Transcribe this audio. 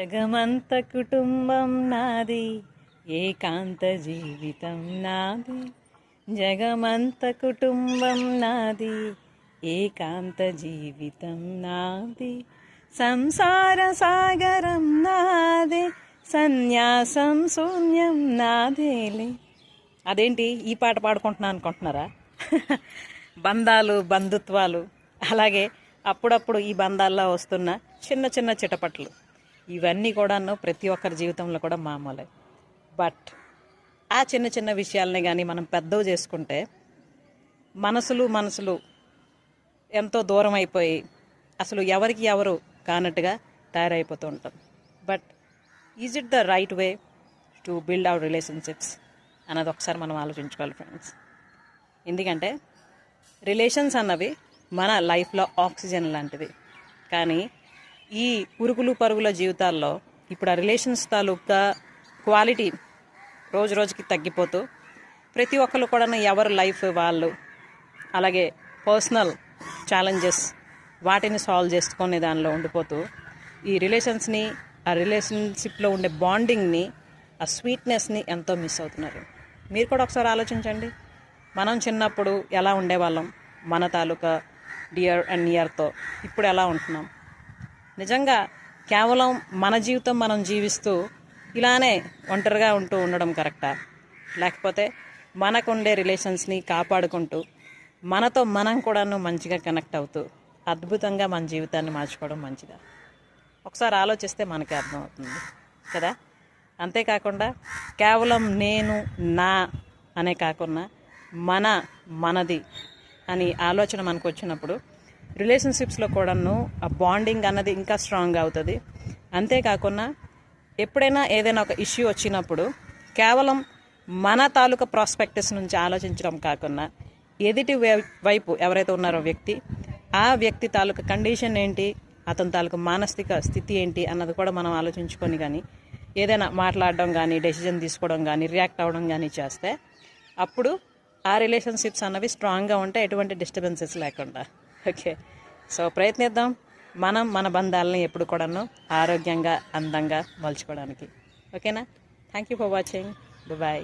జగమంత కుటుంబం నాది, ఏకాంత జీవితం నాది. జగమంత కుటుంబం నాది, ఏకాంత జీవితం నాది. సంసార సాగరం నాదే, సన్యాసం శూన్యం నాదేలే. అదేంటి ఈ పాట పాడుకుంటున్నా అనుకుంటున్నారా? బంధాలు, బంధుత్వాలు, అలాగే అప్పుడప్పుడు ఈ బంధాల్లో వస్తున్న చిన్న చిన్న చిటపట్లు, ఇవన్నీ కూడాను ప్రతి ఒక్కరి జీవితంలో కూడా మామూలే. బట్ ఆ చిన్న చిన్న విషయాలని కానీ మనం పెద్దవి చేసుకుంటే మనసులు ఎంతో దూరం అయిపోయి అసలు ఎవరికి ఎవరు కానట్టుగా తయారైపోతూ ఉంటాం. But is it the right way to build our relationships అన్నది ఒకసారి మనం ఆలోచించుకోవాలి ఫ్రెండ్స్. ఎందుకంటే రిలేషన్స్ అన్నవి మన లైఫ్లో ఆక్సిజన్ లాంటిది. కానీ ఈ ఉరుకులు పరుగుల జీవితాల్లో ఇప్పుడు ఆ రిలేషన్స్ తాలూకా క్వాలిటీ రోజు రోజుకి తగ్గిపోతూ ప్రతి ఒక్కరు కూడా ఎవరి లైఫ్ వాళ్ళు, అలాగే పర్సనల్ ఛాలెంజెస్ వాటిని సాల్వ్ చేసుకునే దానిలో ఉండిపోతూ ఈ రిలేషన్స్ని, ఆ రిలేషన్షిప్లో ఉండే బాండింగ్ని, ఆ స్వీట్నెస్ని ఎంతో మిస్ అవుతున్నారు. మీరు కూడా ఒకసారి ఆలోచించండి. మనం చిన్నప్పుడు ఎలా ఉండేవాళ్ళం మన తాలూకా డియర్ అండ్ నియర్తో, ఇప్పుడు ఎలా ఉంటున్నాం? నిజంగా కేవలం మన జీవితం మనం జీవిస్తూ ఇలానే ఒంటరిగా ఉండడం కరెక్టా? లేకపోతే మనకుండే రిలేషన్స్ని కాపాడుకుంటూ మనతో మనం కూడాను మంచిగా కనెక్ట్ అవుతూ అద్భుతంగా మన జీవితాన్ని మార్చుకోవడం మంచిదా? ఒకసారి ఆలోచిస్తే మనకి అర్థమవుతుంది కదా. అంతేకాకుండా కేవలం నేను, నా అనే కాకుండా మనది అని ఆలోచన మనకు వచ్చినప్పుడు రిలేషన్షిప్స్లో కూడాను ఆ బాండింగ్ అన్నది ఇంకా స్ట్రాంగ్ అవుతుంది. అంతేకాకుండా ఎప్పుడైనా ఏదైనా ఒక ఇష్యూ వచ్చినప్పుడు కేవలం మన తాలూకా ప్రాస్పెక్టస్ నుంచి ఆలోచించడం కాకుండా ఎదుటి వైపు ఎవరైతే ఉన్నారో వ్యక్తి, ఆ వ్యక్తి తాలూకా కండిషన్ ఏంటి, అతని తాలూకా మానసిక స్థితి ఏంటి అన్నది కూడా మనం ఆలోచించుకొని కానీ ఏదైనా మాట్లాడడం కానీ, డెసిజన్ తీసుకోవడం కానీ, రియాక్ట్ అవ్వడం కానీ చేస్తే అప్పుడు ఆ రిలేషన్షిప్స్ అన్నవి స్ట్రాంగ్గా ఉంటాయి, ఎటువంటి డిస్టర్బెన్సెస్ లేకుండా. ఓకే, సో ప్రయత్నిద్దాం మనం మన బంధాలని ఎప్పుడు కూడాను ఆరోగ్యంగా, అందంగా మలుచుకోవడానికి. ఓకేనా? Thank you for watching. Bye.